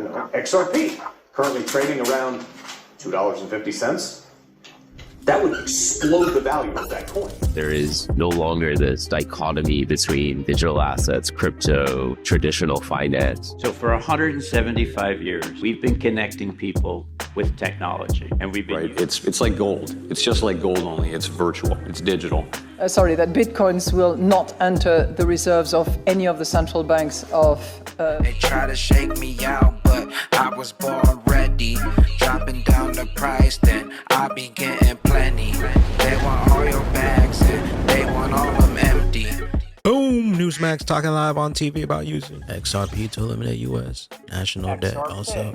XRP, currently trading around $2.50. That would explode the value of that coin. There is no longer this dichotomy between digital assets, crypto, traditional finance. So for 175 years, we've been connecting people with technology, and we've been It's like gold. It's just like gold, only it's virtual. It's digital. That Bitcoins will not enter the reserves of any of the central banks of. They try to shake me out, but I was born ready. Dropping down the price, then I be getting plenty. They want all your bags, and they want all of them empty. Boom! Newsmax talking live on TV about using XRP to eliminate U.S. national debt. Also,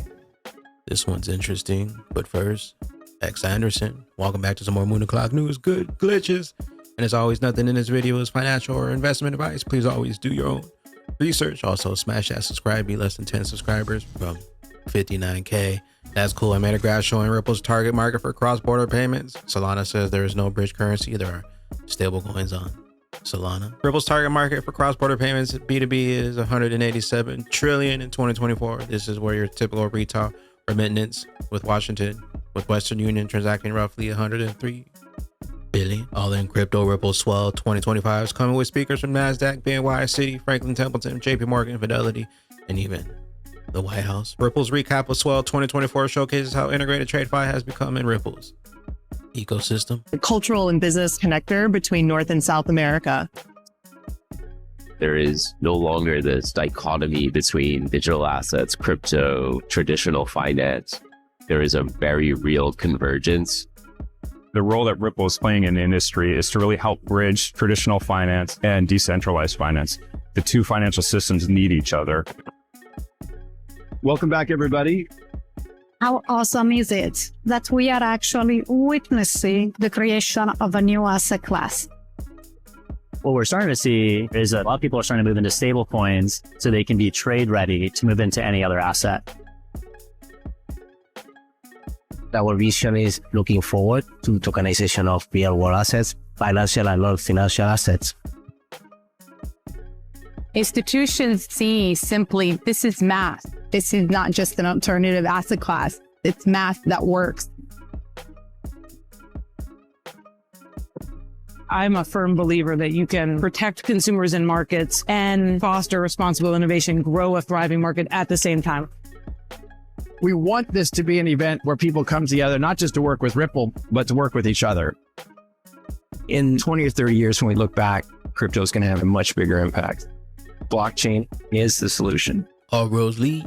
this one's interesting, but first, X Anderson. Welcome back to some more Moon O'Clock news. Good glitches. And as always, nothing in this video is financial or investment advice. Please always do your own research. Also, smash that subscribe. Be less than 10 subscribers from 59K. That's cool. I made a graph showing Ripple's target market for cross-border payments. Solana says there is no bridge currency. There are stable coins on Solana. Ripple's target market for cross-border payments B2B is 187 trillion in 2024. This is where your typical retail remittance with Western Union transacting roughly 103 billion. All in crypto, Ripple Swell 2025 is coming with speakers from NASDAQ, BNY, Citi, Franklin Templeton, JP Morgan, Fidelity, and even the White House. Ripple's recap of Swell 2024 showcases how integrated TradeFi has become in Ripple's ecosystem. The cultural and business connector between North and South America. There is no longer this dichotomy between digital assets, crypto, traditional finance. There is a very real convergence. The role that Ripple is playing in the industry is to really help bridge traditional finance and decentralized finance. The two financial systems need each other. Welcome back, everybody. How awesome is it that we are actually witnessing the creation of a new asset class? What we're starting to see is that a lot of people are starting to move into stable coins so they can be trade ready to move into any other asset. Our vision is looking forward to tokenization of real world assets, financial and non-financial assets. Institutions see simply, this is math. This is not just an alternative asset class. It's math that works. I'm a firm believer that you can protect consumers and markets and foster responsible innovation, grow a thriving market at the same time. We want this to be an event where people come together, not just to work with Ripple, but to work with each other. In 20 or 30 years, when we look back, crypto is going to have a much bigger impact. Blockchain is the solution. All roads lead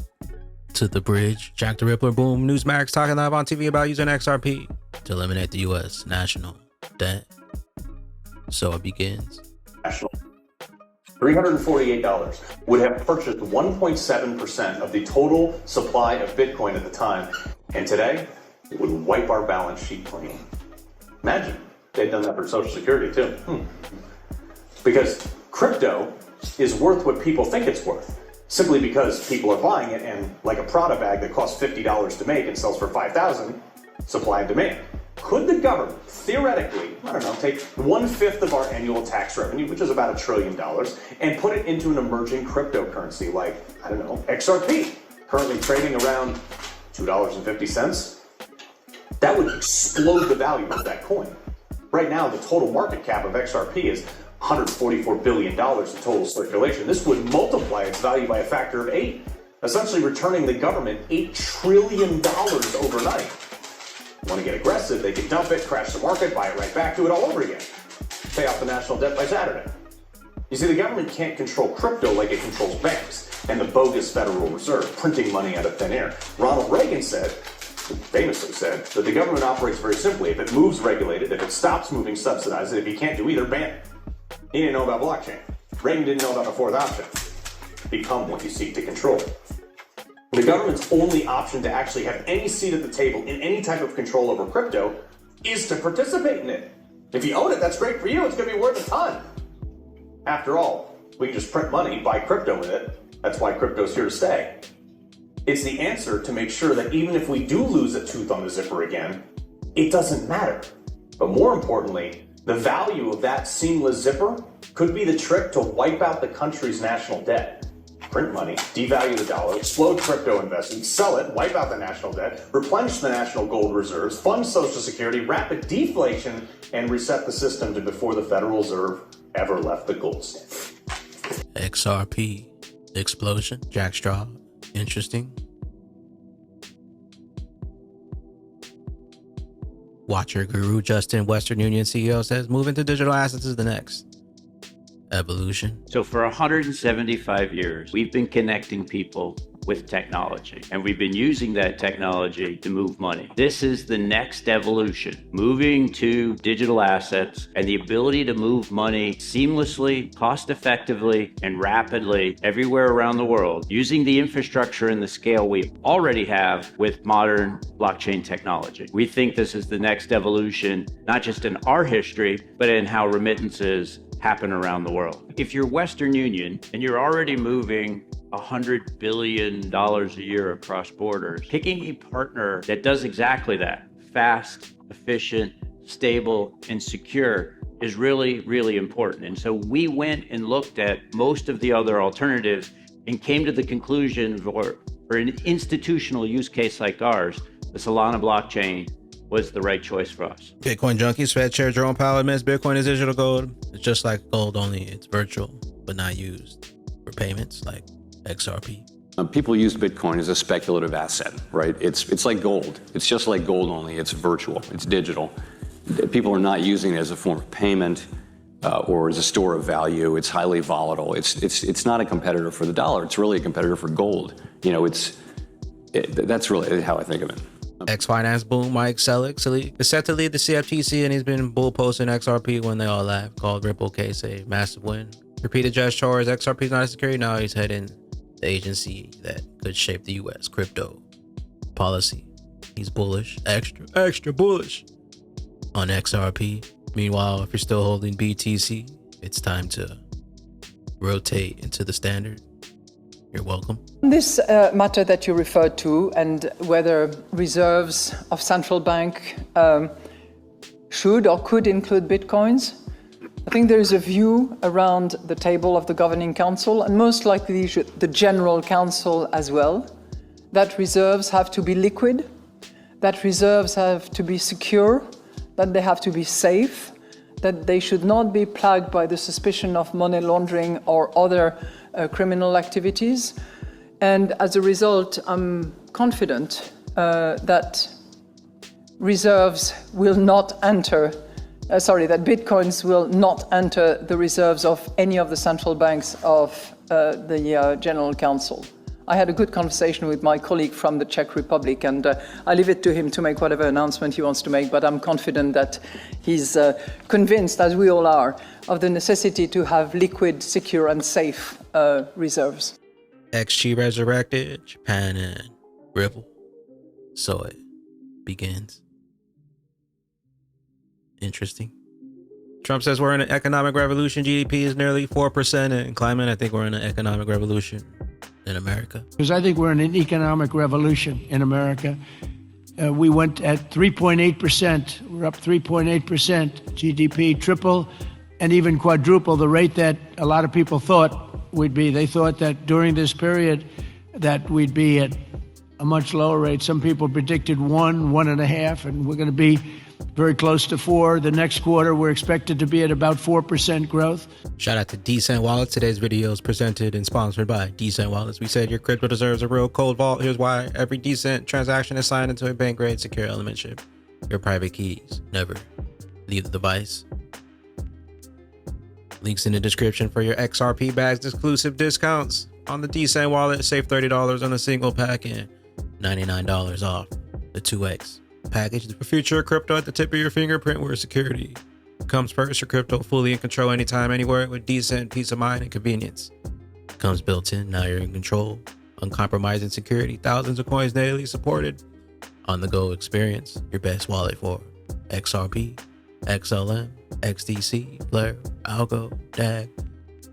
to the bridge. Jack the Ripper, boom. Newsmax talking live on TV about using XRP to eliminate the U.S. national debt. So it begins. $348 would have purchased 1.7% of the total supply of Bitcoin at the time. And today, it would wipe our balance sheet clean. Imagine they'd done that for Social Security too. Because crypto is worth what people think it's worth, simply because people are buying it, and like a Prada bag that costs $50 to make and sells for $5,000, supply and demand. Could the government theoretically, take 1/5 of our annual tax revenue, which is about $1 trillion, and put it into an emerging cryptocurrency like, XRP, currently trading around $2.50? That would explode the value of that coin. Right now, the total market cap of XRP is $144 billion in total circulation. This would multiply its value by a factor of 8, essentially returning the government $8 trillion overnight. Want to get aggressive, they can dump it, crash the market, buy it right back, do it all over again. Pay off the national debt by Saturday. You see, the government can't control crypto like it controls banks and the bogus Federal Reserve, printing money out of thin air. Ronald Reagan famously said, that the government operates very simply. If it moves, regulate it. If it stops moving, subsidize it. If you can't do either, ban it. He didn't know about blockchain. Reagan didn't know about the fourth option. Become what you seek to control. The government's only option to actually have any seat at the table in any type of control over crypto is to participate in it. If you own it, that's great for you. It's going to be worth a ton. After all, we can just print money, buy crypto with it. That's why crypto's here to stay. It's the answer to make sure that even if we do lose a tooth on the zipper again, it doesn't matter. But more importantly, the value of that seamless zipper could be the trick to wipe out the country's national debt. print money, devalue the dollar, explode crypto investment, sell it, wipe out the national debt, replenish the national gold reserves, fund Social Security, rapid deflation, and reset the system to before the Federal Reserve ever left the gold standard. XRP explosion, jackstraw, interesting. Watcher guru Justin, Western Union CEO, says moving to digital assets is the next evolution. So for 175 years, we've been connecting people with technology, and we've been using that technology to move money. This is the next evolution, moving to digital assets and the ability to move money seamlessly, cost effectively, and rapidly everywhere around the world, using the infrastructure and the scale we already have with modern blockchain technology. We think this is the next evolution, not just in our history, but in how remittances happen around the world. If you're Western Union and you're already moving $100 billion a year across borders, picking a partner that does exactly that, fast, efficient, stable, and secure, is really, really important. And so we went and looked at most of the other alternatives and came to the conclusion for an institutional use case like ours, the Solana blockchain was the right choice for us. Bitcoin Junkies, Fed Chair Jerome Powell admits Bitcoin is digital gold. It's just like gold, only it's virtual, but not used for payments like XRP. People use Bitcoin as a speculative asset, right? It's like gold. It's just like gold, only it's virtual. It's digital. People are not using it as a form of payment or as a store of value. It's highly volatile. It's not a competitor for the dollar. It's really a competitor for gold. You know, that's really how I think of it. Ex-finance boom Mike Selig is set to lead the CFTC, and he's been bull posting XRP when they all laugh. Called Ripple case a massive win. Repeated gestures, XRP is not a security. Now he's heading the agency that could shape the U.S. crypto policy. He's bullish, extra bullish on XRP. Meanwhile, if you're still holding BTC, it's time to rotate into the standard. You're welcome. This matter that you referred to, and whether reserves of central bank should or could include bitcoins, I think there is a view around the table of the governing council, and most likely the general council as well, that reserves have to be liquid, that reserves have to be secure, that they have to be safe, that they should not be plagued by the suspicion of money laundering or other criminal activities. And as a result, I'm confident that reserves will not enter, that bitcoins will not enter the reserves of any of the central banks of the General Council. I had a good conversation with my colleague from the Czech Republic, and I leave it to him to make whatever announcement he wants to make, but I'm confident that he's convinced, as we all are, of the necessity to have liquid, secure, and safe reserves. XG resurrected, Japan and Ripple. So it begins. Interesting. Trump says we're in an economic revolution. GDP is nearly 4%, and climate, I think we're in an economic revolution in America. Because I think we're in an economic revolution in America. We went at 3.8%. We're up 3.8% GDP, triple and even quadruple the rate that a lot of people thought we'd be. They thought that during this period that we'd be at a much lower rate. Some people predicted 1.5, and we're going to be very close to 4. The next quarter, we're expected to be at about 4% growth. Shout out to DCENT Wallet. Today's video is presented and sponsored by DCENT Wallets. We said your crypto deserves a real cold vault. Here's why. Every DCENT transaction is signed into a bank-grade secure element chip. Your private keys never leave the device. Links in the description for your XRP bags exclusive discounts on the DCENT Wallet. Save $30 on a single pack and $99 off the 2X package. For future crypto at the tip of your fingerprint, where security comes first. Your crypto fully in control anytime, anywhere, with decent peace of mind and convenience. Comes built in. Now you're in control. Uncompromising security. Thousands of coins daily supported. On the go experience. Your best wallet for XRP, XLM, XDC, Flare, Algo, DAG.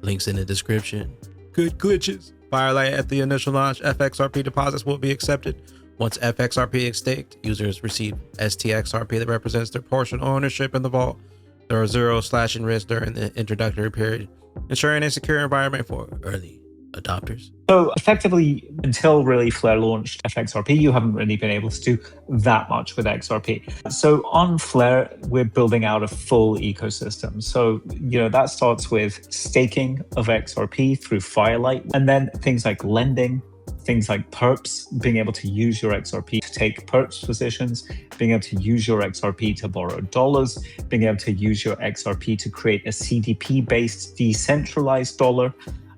Links in the description. Good glitches. Firelight at the initial launch. FXRP deposits will be accepted. Once FXRP is staked, users receive STXRP that represents their portion ownership in the vault. There are zero slashing risks during the introductory period, ensuring a secure environment for early adopters? So effectively, until really Flare launched XRP, you haven't really been able to do that much with XRP. So on Flare, we're building out a full ecosystem. So, that starts with staking of XRP through Firelight, and then things like lending, things like perps, being able to use your XRP to take perps positions, being able to use your XRP to borrow dollars, being able to use your XRP to create a CDP-based decentralized dollar.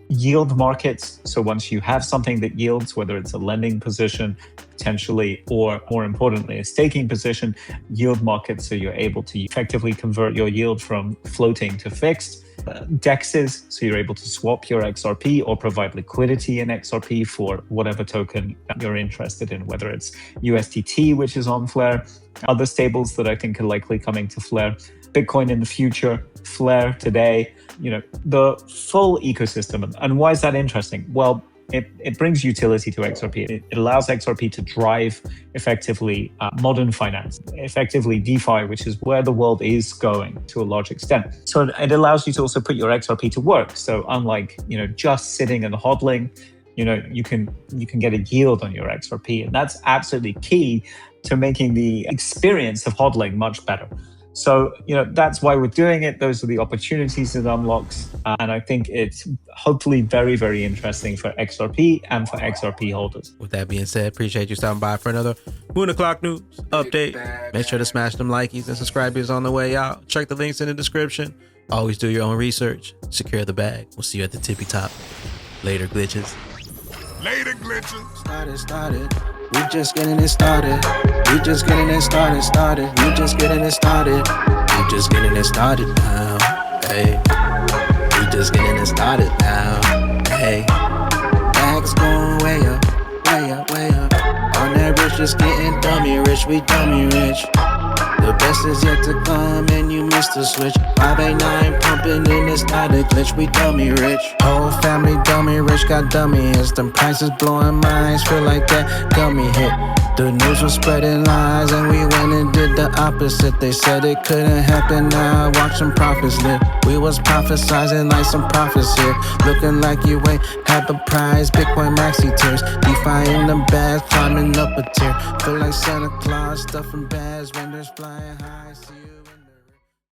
Yield markets. So once you have something that yields, whether it's a lending position potentially, or more importantly, a staking position, yield markets. So you're able to effectively convert your yield from floating to fixed. DEXs, so you're able to swap your XRP or provide liquidity in XRP for whatever token that you're interested in, whether it's USDT, which is on Flare, other stables that I think are likely coming to Flare, Bitcoin in the future, Flare today, the full ecosystem. And why is that interesting? Well, it brings utility to XRP. It allows XRP to drive effectively modern finance, effectively DeFi, which is where the world is going to a large extent. So it allows you to also put your XRP to work. So unlike, just sitting and hodling, you can get a yield on your XRP. And that's absolutely key to making the experience of hodling much better. So, that's why we're doing it. Those are the opportunities it unlocks. And I think it's hopefully very, very interesting for XRP and for XRP holders. With that being said, appreciate you stopping by for another Moon O'Clock News update. Make sure to smash them likes and subscribers on the way out. Check the links in the description. Always do your own research. Secure the bag. We'll see you at the tippy top. Later, glitches. Later, glitches. Started. We just getting it started. We just getting it started. We just getting it started. We just getting it started now. Hey. We just getting it started now. Hey. Bags going way up, way up, way up. On that rich, just getting dummy rich. We dummy rich. The best is yet to come and you missed the switch. 589 pumping in this started glitch. We dummy rich. Whole family dummy rich, got dummy hits. Them prices blowing minds, feel like that gummy hit. The news was spreading lies and we went and did the opposite. They said it couldn't happen, now watch some prophets live. We was prophesizing like some prophets here. Looking like you ain't had the prize. Bitcoin maxi tears, DeFi in the bags, climbing up a tier. Feel like Santa Claus stuffing bags, vendors flying high. See you.